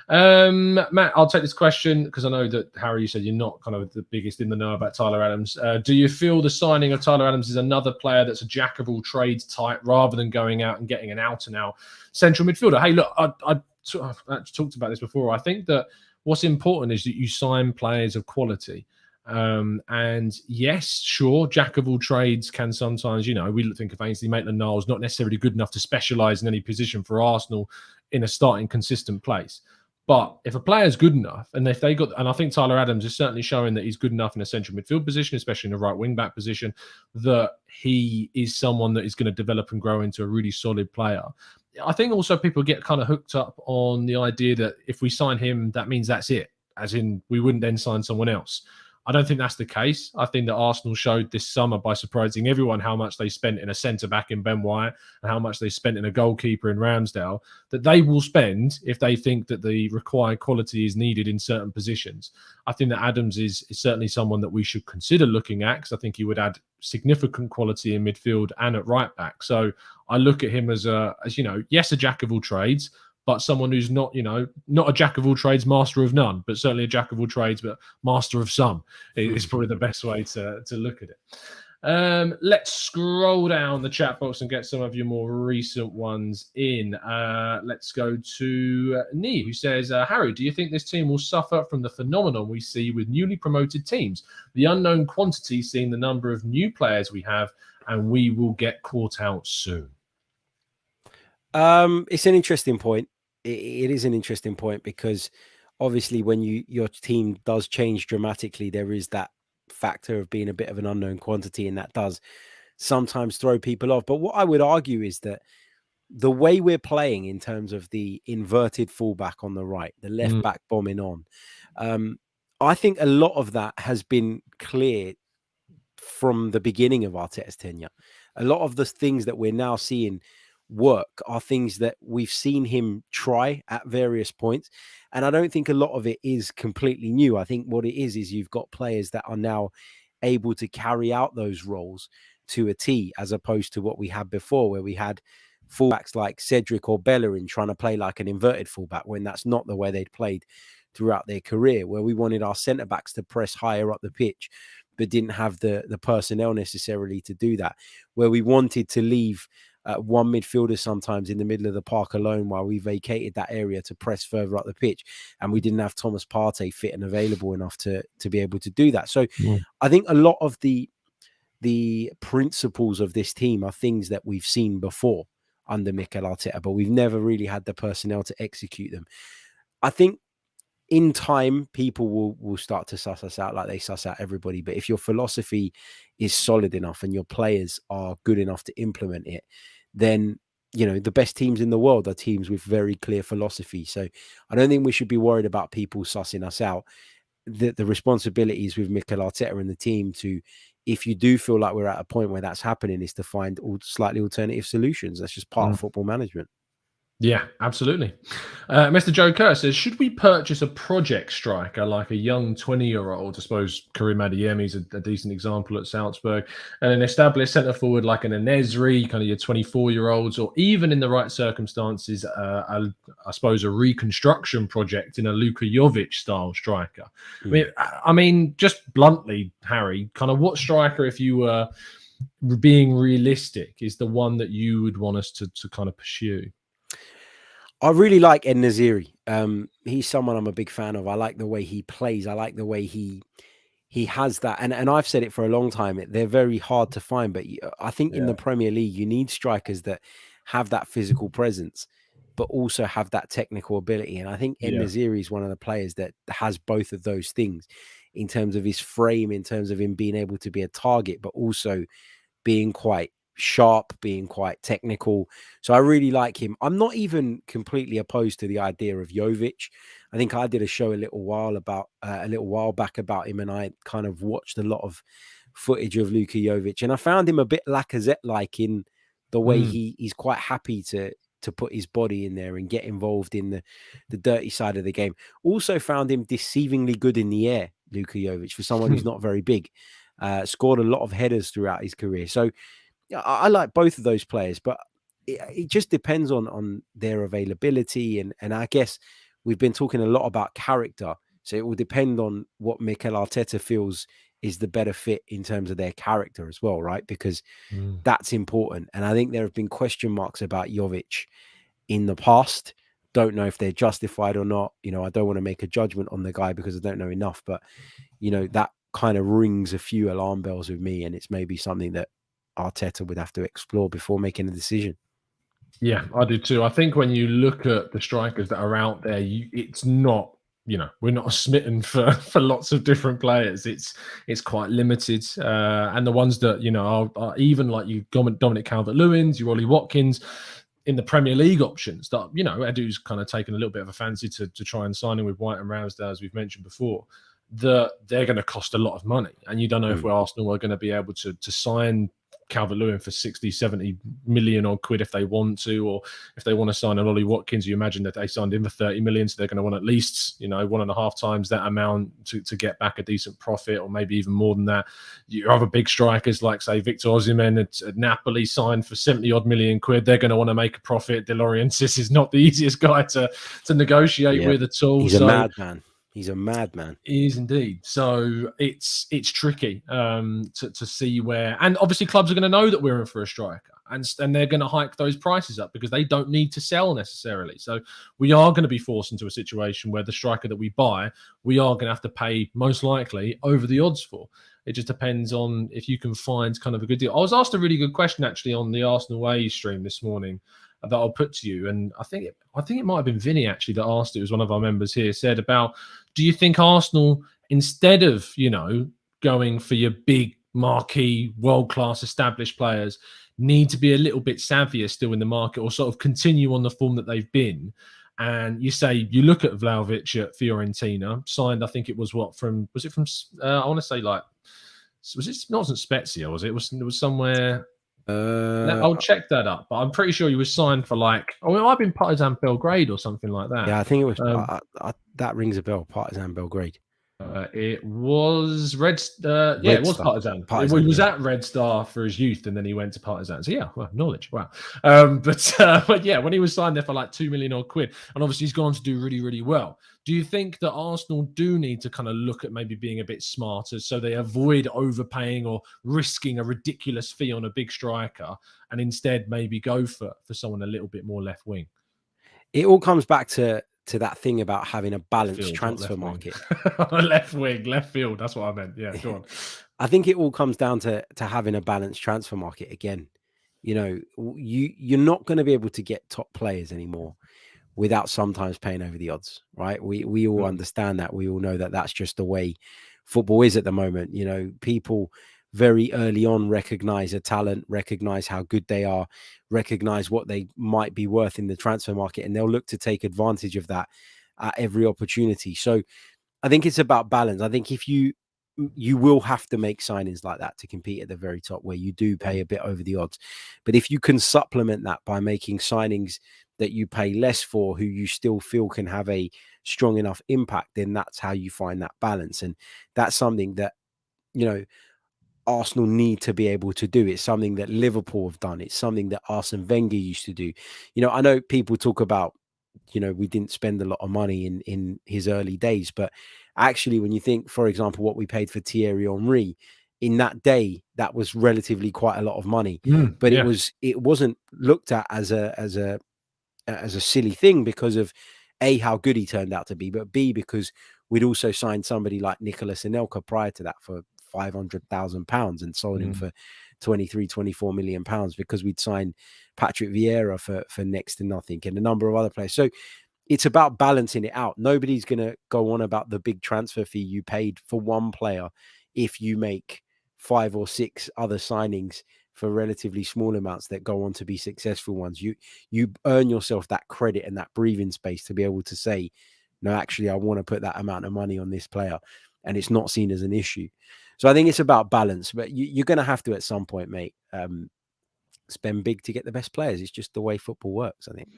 Matt, I'll take this question because I know that, Harry, you said you're not kind of the biggest in the know about Tyler Adams. Do you feel the signing of Tyler Adams is another player that's a jack of all trades type rather than going out and getting an out-and-out central midfielder? Hey, look, I've talked about this before. I think that what's important is that you sign players of quality. And yes, sure, jack of all trades can sometimes, we think of Ainsley Maitland-Niles not necessarily good enough to specialise in any position for Arsenal in a starting consistent place. But if a player is good enough, and if they got, and I think Tyler Adams is certainly showing that he's good enough in a central midfield position, especially in the right wing back position, that he is someone that is going to develop and grow into a really solid player. I think also people get kind of hooked up on the idea that if we sign him, that means that's it, as in we wouldn't then sign someone else. I don't think that's the case. I think that Arsenal showed this summer by surprising everyone how much they spent in a centre-back in Ben White and how much they spent in a goalkeeper in Ramsdale, that they will spend if they think that the required quality is needed in certain positions. I think that Adams is certainly someone that we should consider looking at, because I think he would add significant quality in midfield and at right back. So I look at him as yes, a jack of all trades, but someone who's not a jack of all trades, master of none, but certainly a jack of all trades, but master of some is probably the best way to look at it. Let's scroll down the chat box and get some of your more recent ones in. Let's go to Nee, who says, Harry, do you think this team will suffer from the phenomenon we see with newly promoted teams? The unknown quantity, seeing the number of new players we have, and we will get caught out soon. It's an interesting point. It is an interesting point, because obviously when your team does change dramatically, there is that factor of being a bit of an unknown quantity, and that does sometimes throw people off. But what I would argue is that the way we're playing in terms of the inverted fullback on the right, the left back bombing on, I think a lot of that has been clear from the beginning of Arteta's tenure. A lot of the things that we're now seeing work are things that we've seen him try at various points, and I don't think a lot of it is completely new. I think what it is you've got players that are now able to carry out those roles to a T, as opposed to what we had before, where we had fullbacks like Cedric or Bellerin trying to play like an inverted fullback, when that's not the way they'd played throughout their career, where we wanted our centre backs to press higher up the pitch but didn't have the personnel necessarily to do that, where we wanted to leave one midfielder sometimes in the middle of the park alone while we vacated that area to press further up the pitch, and we didn't have Thomas Partey fit and available enough to be able to do that. So I think a lot of the principles of this team are things that we've seen before. under Mikel Arteta, but we've never really had the personnel to execute them. I think in time, people will start to suss us out like they suss out everybody. But if your philosophy is solid enough and your players are good enough to implement it, then, you know, the best teams in the world are teams with very clear philosophy. So I don't think we should be worried about people sussing us out. The responsibility is with Mikel Arteta and the team to, if you do feel like we're at a point where that's happening, is to find slightly alternative solutions. That's just part of football management. Yeah, absolutely. Mr. Joe Kerr says, should we purchase a project striker like a young 20-year-old? I suppose Karim Adeyemi's a decent example at Salzburg, and an established centre forward like an Enesri, kind of your 24-year-olds, or even in the right circumstances, I suppose a reconstruction project in a Luka Jovic style striker. I mean, just bluntly, Harry, kind of what striker, if you were being realistic, is the one that you would want us to kind of pursue? I really like En-Nesyri. He's someone I'm a big fan of. I like the way he plays. I like the way he has that. And I've said it for a long time. They're very hard to find. But I think in the Premier League, you need strikers that have that physical presence, but also have that technical ability. And I think En-Nesyri is one of the players that has both of those things in terms of his frame, in terms of him being able to be a target, but also being quite sharp, being quite technical. So I really like him. I'm not even completely opposed to the idea of Jovic. I think I did a show a little while back about him, and I kind of watched a lot of footage of Luka Jovic, and I found him a bit Lacazette-like in the way he's quite happy to put his body in there and get involved in the dirty side of the game. Also found him deceivingly good in the air, Luka Jovic, for someone who's not very big. Scored a lot of headers throughout his career. So I like both of those players, but it just depends on their availability. And I guess we've been talking a lot about character. So it will depend on what Mikel Arteta feels is the better fit in terms of their character as well, right? Because that's important. And I think there have been question marks about Jovic in the past. Don't know if they're justified or not. You know, I don't want to make a judgment on the guy because I don't know enough, but, you know, that kind of rings a few alarm bells with me. And it's maybe something that Arteta would have to explore before making a decision. Yeah, I do too. I think when you look at the strikers that are out there, it's not, you know, we're not smitten for lots of different players. It's quite limited, and the ones that, you know, are even like you, Dominic Calvert-Lewin's, your Ollie Watkins, in the Premier League options that, you know, Edu's kind of taken a little bit of a fancy to try and sign in with White and Ramsdale, as we've mentioned before. That they're going to cost a lot of money, and you don't know if Arsenal are going to be able to sign Calvert-Lewin for 60, 70 million odd quid if they want to, or if they want to sign an Ollie Watkins, you imagine that they signed him for 30 million, so they're going to want at least, you know, 1.5 times that amount to get back a decent profit, or maybe even more than that. Your other big strikers like, say, Victor Osimhen at Napoli signed for 70 odd million quid. They're going to want to make a profit. De Laurentiis is not the easiest guy to negotiate with at all. He's a madman. He's a madman. He is indeed. So it's tricky to see where, and obviously clubs are going to know that we're in for a striker, and they're going to hike those prices up because they don't need to sell necessarily. So we are going to be forced into a situation where the striker that we buy, we are going to have to pay most likely over the odds for. It just depends on if you can find kind of a good deal. I was asked a really good question actually on the Arsenal Way stream this morning that I'll put to you, and I think it might have been Vinny actually that asked it. It was one of our members here, said about, do you think Arsenal, instead of, you know, going for your big marquee world-class established players, need to be a little bit savvier still in the market, or sort of continue on the form that they've been? And you say, you look at Vlahovic at Fiorentina, signed, I think it was I want to say like, was it, not Spezia, was it? It was somewhere. I'll check that up, but I'm pretty sure he was signed for like, it might have been Partizan Belgrade or something like that. Yeah, I think it was. That rings a bell. Partizan Belgrade. It was Red Star. Yeah, it was Partizan. He was at Red Star for his youth, and then he went to Partizan. So yeah, well, knowledge. Wow. But yeah, when he was signed there for like 2 million odd quid, and obviously he's gone to do really, really well. Do you think that Arsenal do need to kind of look at maybe being a bit smarter so they avoid overpaying or risking a ridiculous fee on a big striker, and instead maybe go for someone a little bit more left wing? It all comes back to that thing about having a balanced transfer market. Left wing, left field. That's what I meant. Yeah, go on. I think it all comes down to having a balanced transfer market again. You know, you're not going to be able to get top players anymore without sometimes paying over the odds, right? We all understand that. We all know that that's just the way football is at the moment. You know, people very early on recognize a talent, recognize how good they are, recognize what they might be worth in the transfer market, and they'll look to take advantage of that at every opportunity. So I think it's about balance. I think if you will have to make signings like that to compete at the very top, where you do pay a bit over the odds. But if you can supplement that by making signings that you pay less for, who you still feel can have a strong enough impact, then that's how you find that balance. And that's something that, you know, Arsenal need to be able to do. It's something that Liverpool have done. It's something that Arsene Wenger used to do. You know, I know people talk about, you know, we didn't spend a lot of money in his early days, but actually, when you think, for example, what we paid for Thierry Henry in that day, that was relatively quite a lot of money. But Yeah. it wasn't looked at as a silly thing because of A, how good he turned out to be, but B, because we'd also signed somebody like Nicolas Anelka prior to that for £500,000 and sold him for 23-24 million pounds, because we'd signed Patrick Vieira for next to nothing, and a number of other players. So it's about balancing it out. Nobody's going to go on about the big transfer fee you paid for one player if you make 5 or 6 other signings for relatively small amounts that go on to be successful ones. You earn yourself that credit and that breathing space to be able to say, no, actually, I want to put that amount of money on this player, and it's not seen as an issue. So I think it's about balance, but you're going to have to, at some point, mate, spend big to get the best players. It's just the way football works, I think.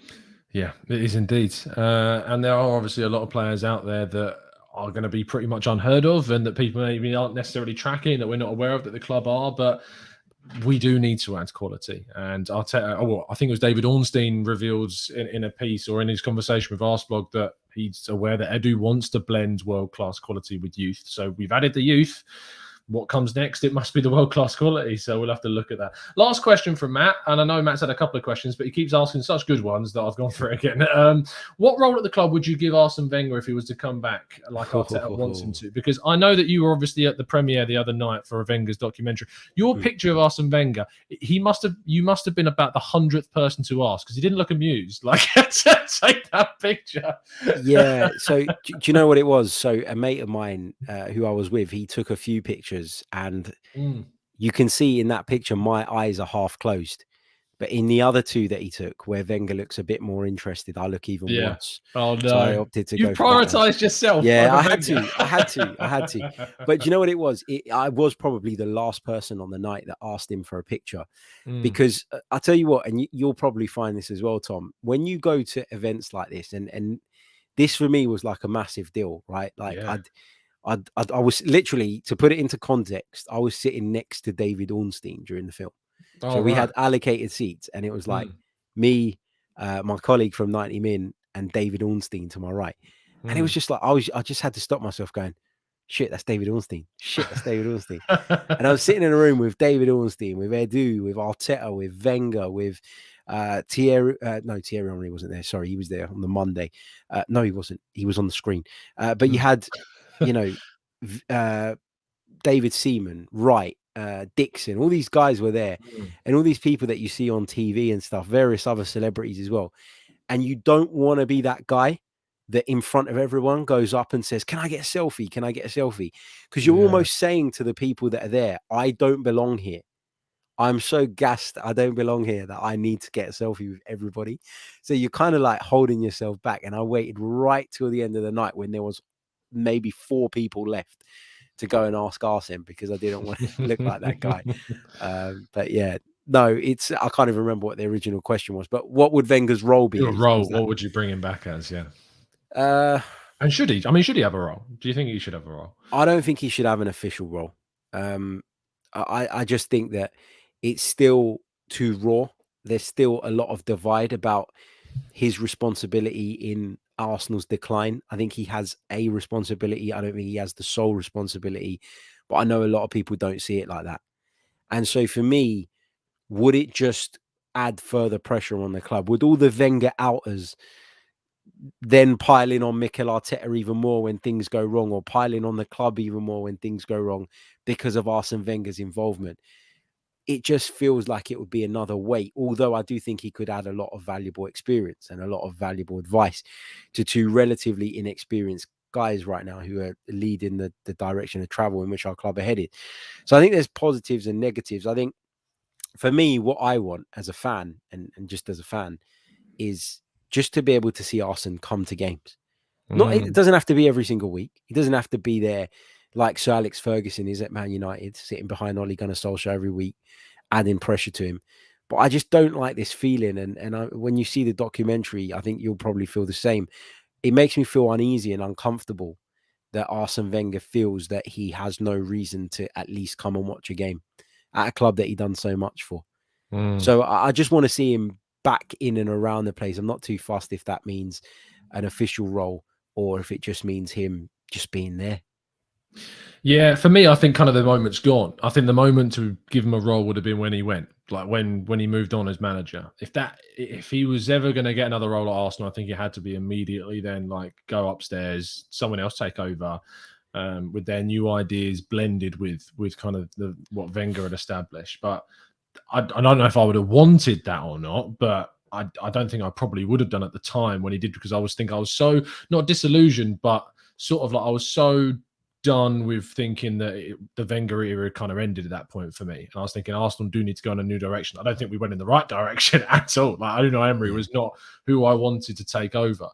Yeah, it is indeed. And there are obviously a lot of players out there that are going to be pretty much unheard of, and that people maybe aren't necessarily tracking, that we're not aware of, that the club are. But we do need to add quality. And Arteta, I think it was David Ornstein revealed in a piece or in his conversation with Arsblog that he's aware that Edu wants to blend world-class quality with youth. So we've added the youth. What comes next? It must be the world-class quality. So we'll have to look at that. Last question from Matt. And I know Matt's had a couple of questions, but he keeps asking such good ones that I've gone for it again. What role at the club would you give Arsene Wenger if he was to come back like Arteta wants him to? Because I know that you were obviously at the premiere the other night for a Wenger's documentary. Your picture of Arsene Wenger, you must have been about the 100th person to ask, because he didn't look amused. Like, take that picture. Yeah. So do you know what it was? So a mate of mine who I was with, he took a few pictures, and you can see in that picture my eyes are half closed. But in the other two that he took, where Wenger looks a bit more interested, I look even worse. Oh no! So I opted to You go for that one. prioritized yourself. Yeah, I had to. But do you know what it was? I was probably the last person on the night that asked him for a picture, because I'll tell you what, and you'll probably find this as well, Tom. When you go to events like this, and this for me was like a massive deal, right? Like I was literally, to put it into context, I was sitting next to David Ornstein during the film. So we had allocated seats, and it was like me, my colleague from 90 Min, and David Ornstein to my right. And it was just like, I just had to stop myself going, shit, that's David Ornstein. Shit, that's David Ornstein. And I was sitting in a room with David Ornstein, with Edu, with Arteta, with Wenger, with Thierry. No, Thierry Henry wasn't there. Sorry, he was there on the Monday. No, he wasn't. He was on the screen. But you had, you know, David Seaman, Wright, Dixon, all these guys were there, and all these people that you see on TV and stuff, various other celebrities as well. And you don't want to be that guy that in front of everyone goes up and says, can I get a selfie? Can I get a selfie? Because you're almost saying to the people that are there, I don't belong here. I'm so gassed, I don't belong here, that I need to get a selfie with everybody. So you're kind of like holding yourself back. And I waited right till the end of the night, when there was maybe 4 people left, to go and ask Arsene, because I didn't want to look like that guy. But yeah, no, I can't even remember what the original question was. But what would Wenger's role be? Your role, what would you bring him back as? Yeah. And should he? I mean, should he have a role? Do you think he should have a role? I don't think he should have an official role. I just think that it's still too raw. There's still a lot of divide about his responsibility in Arsenal's decline. I think he has a responsibility. I don't think he has the sole responsibility, but I know a lot of people don't see it like that. And so for me, would it just add further pressure on the club? Would all the Wenger outers then piling on Mikel Arteta even more when things go wrong, or piling on the club even more when things go wrong because of Arsene Wenger's involvement? it just feels like it would be another weight. Although I do think he could add a lot of valuable experience and a lot of valuable advice to two relatively inexperienced guys right now who are leading the direction of travel in which our club are headed. So I think there's positives and negatives. I think for me, what I want as a fan and just as a fan is just to be able to see Arsene come to games. Not, it doesn't have to be every single week. He doesn't have to be there like Sir Alex Ferguson is at Man United, sitting behind Ole Gunnar Solskjaer every week, adding pressure to him. But I just don't like this feeling. And when you see the documentary, I think you'll probably feel the same. It makes me feel uneasy and uncomfortable that Arsene Wenger feels that he has no reason to at least come and watch a game at a club that he done so much for. So I just want to see him back in and around the place. I'm not too fussed if that means an official role or if it just means him just being there. Yeah, for me, I think kind of the moment's gone. I think the moment to give him a role would have been when he went, like when he moved on as manager. If he was ever going to get another role at Arsenal, I think it had to be immediately then, like go upstairs, someone else take over with their new ideas blended with kind of what Wenger had established. But I don't know if I would have wanted that or not, but I don't think I probably would have done at the time when he did, because I was so not disillusioned, but sort of like I was so done with thinking that the Wenger era kind of ended at that point for me. And I was thinking Arsenal do need to go in a new direction. I don't think we went in the right direction at all. Like, Unai Emery was not who I wanted to take over.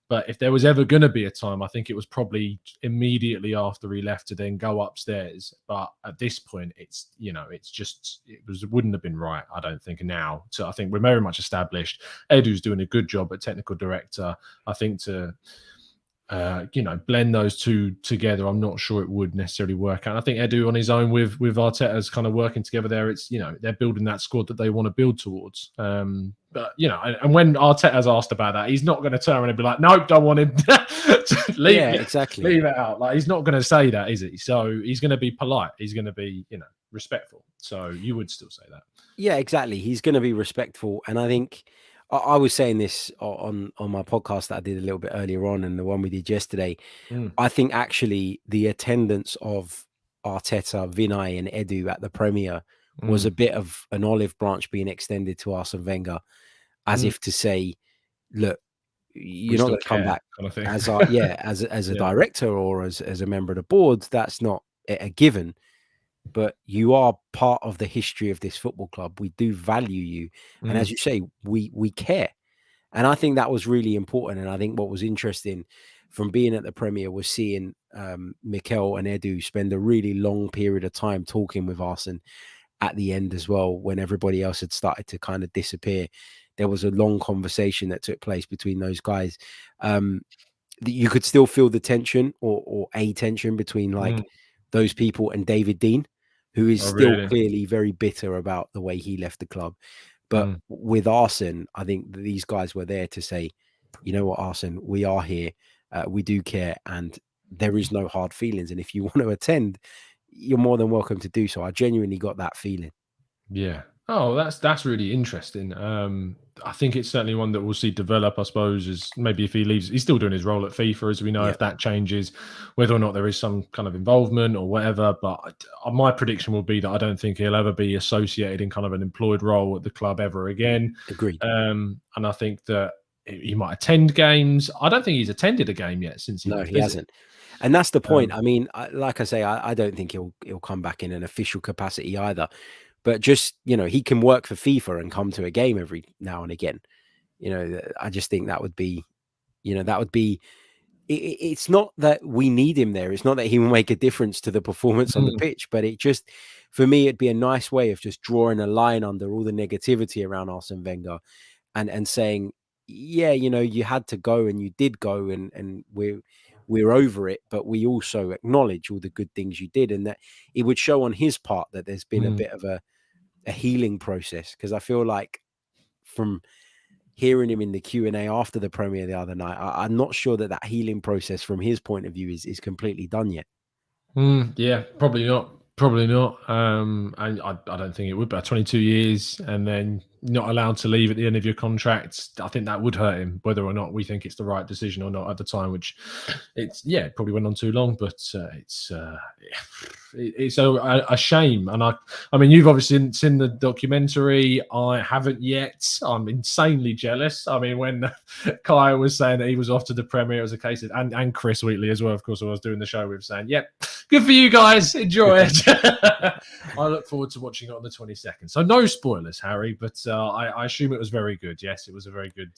But if there was ever going to be a time, I think it was probably immediately after he left to then go upstairs. But at this point, it wouldn't have been right, I don't think, now. So I think we're very much established. Edu's doing a good job at technical director. I think to blend those two together, I'm not sure it would necessarily work out. I think Edu on his own with Arteta's kind of working together there, it's, they're building that squad that they want to build towards. But, and when Arteta's asked about that, he's not going to turn around and be like, nope, don't want him. Leave it out. Like, he's not going to say that, is he? So he's going to be polite. He's going to be, respectful. So you would still say that. Yeah, exactly. He's going to be respectful. And I think I was saying this on my podcast that I did a little bit earlier on, and the one we did yesterday. I think actually the attendance of Arteta, Vinay, and Edu at the Premier was a bit of an olive branch being extended to Arsene Wenger, as if to say, "Look, you're not going to come back kind of thing. as a director or as a member of the board. That's not a given." But you are part of the history of this football club. We do value you. And as you say, we care. And I think that was really important. And I think what was interesting from being at the Premier was seeing Mikel and Edu spend a really long period of time talking with Arsene at the end as well, when everybody else had started to kind of disappear. There was a long conversation that took place between those guys. You could still feel the tension or a tension between like those people and David Dean, who is still clearly very bitter about the way he left the club. But with Arsene, I think that these guys were there to say, you know what, Arsene, we are here. We do care. And there is no hard feelings. And if you want to attend, you're more than welcome to do so. I genuinely got that feeling. Yeah. Oh, that's really interesting. I think it's certainly one that we'll see develop, I suppose, as maybe if he leaves, he's still doing his role at FIFA, as we know. If that changes, whether or not there is some kind of involvement or whatever. But my prediction will be that I don't think he'll ever be associated in kind of an employed role at the club ever again. Agreed. And I think that he might attend games. I don't think he's attended a game yet since he hasn't. And that's the point. I mean, like I say, I don't think he'll come back in an official capacity either. But just, he can work for FIFA and come to a game every now and again. I just think that would be, it's not that we need him there. It's not that he will make a difference to the performance on the pitch, but it just, for me, it'd be a nice way of just drawing a line under all the negativity around Arsene Wenger and saying, yeah, you had to go and you did go and we're over it, but we also acknowledge all the good things you did, and that it would show on his part that there's been a bit of a healing process. Because I feel like from hearing him in the Q&A after the Premier the other night, I'm not sure that healing process from his point of view is completely done yet. Yeah, probably not. And I don't think it would be 22 years and then not allowed to leave at the end of your contract, I think that would hurt him, whether or not we think it's the right decision or not at the time, which it's, yeah, it probably went on too long, but it's a shame. And I mean, you've obviously seen the documentary. I haven't yet. I'm insanely jealous. I mean, when Kai was saying that he was off to the Premier, it was a case of, and Chris Wheatley as well, of course, I was doing the show with, saying, yep, good for you guys, enjoy it. I look forward to watching it on the 22nd. So no spoilers, Harry, but I assume it was very good. Yes, it was a very good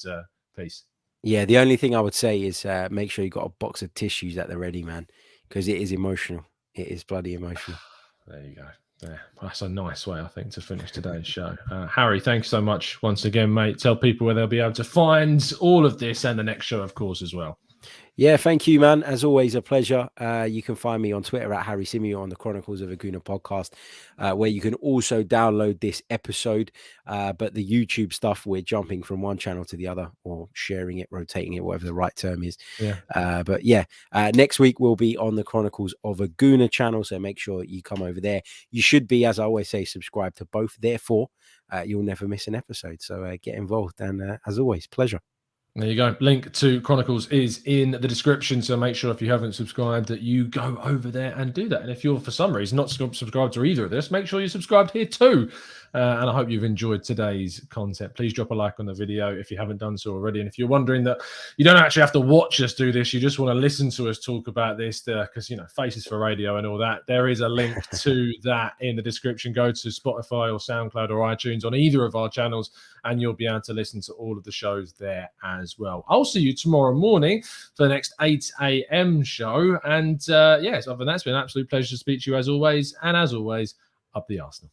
piece. Yeah, the only thing I would say is make sure you got a box of tissues at the ready, man, because it is emotional. It is bloody emotional. There you go. Yeah, that's a nice way, I think, to finish today's show. Harry, thanks so much once again, mate. Tell people where they'll be able to find all of this and the next show, of course, as well. Yeah, thank you, man. As always, a pleasure. You can find me on Twitter at Harry Symeou on the Chronicles of a Gooner podcast, where you can also download this episode. But the YouTube stuff, we're jumping from one channel to the other, or sharing it, rotating it, whatever the right term is. Yeah. But yeah, next week we'll be on the Chronicles of a Gooner channel, so make sure you come over there. You should be, as I always say, subscribe to both. Therefore, you'll never miss an episode. So get involved, and as always, pleasure. There you go. Link to Chronicles is in the description. So make sure if you haven't subscribed that you go over there and do that. And if you're for some reason not subscribed to either of this, make sure you're subscribed here too. And I hope you've enjoyed today's content. Please drop a like on the video if you haven't done so already. And if you're wondering that you don't actually have to watch us do this, you just want to listen to us talk about this, because, you know, faces for radio and all that, there is a link to that in the description. Go to Spotify or SoundCloud or iTunes on either of our channels, and you'll be able to listen to all of the shows there as well. I'll see you tomorrow morning for the next 8 a.m. show. And yes, other than that, it's been an absolute pleasure to speak to you as always. And as always, up the Arsenal.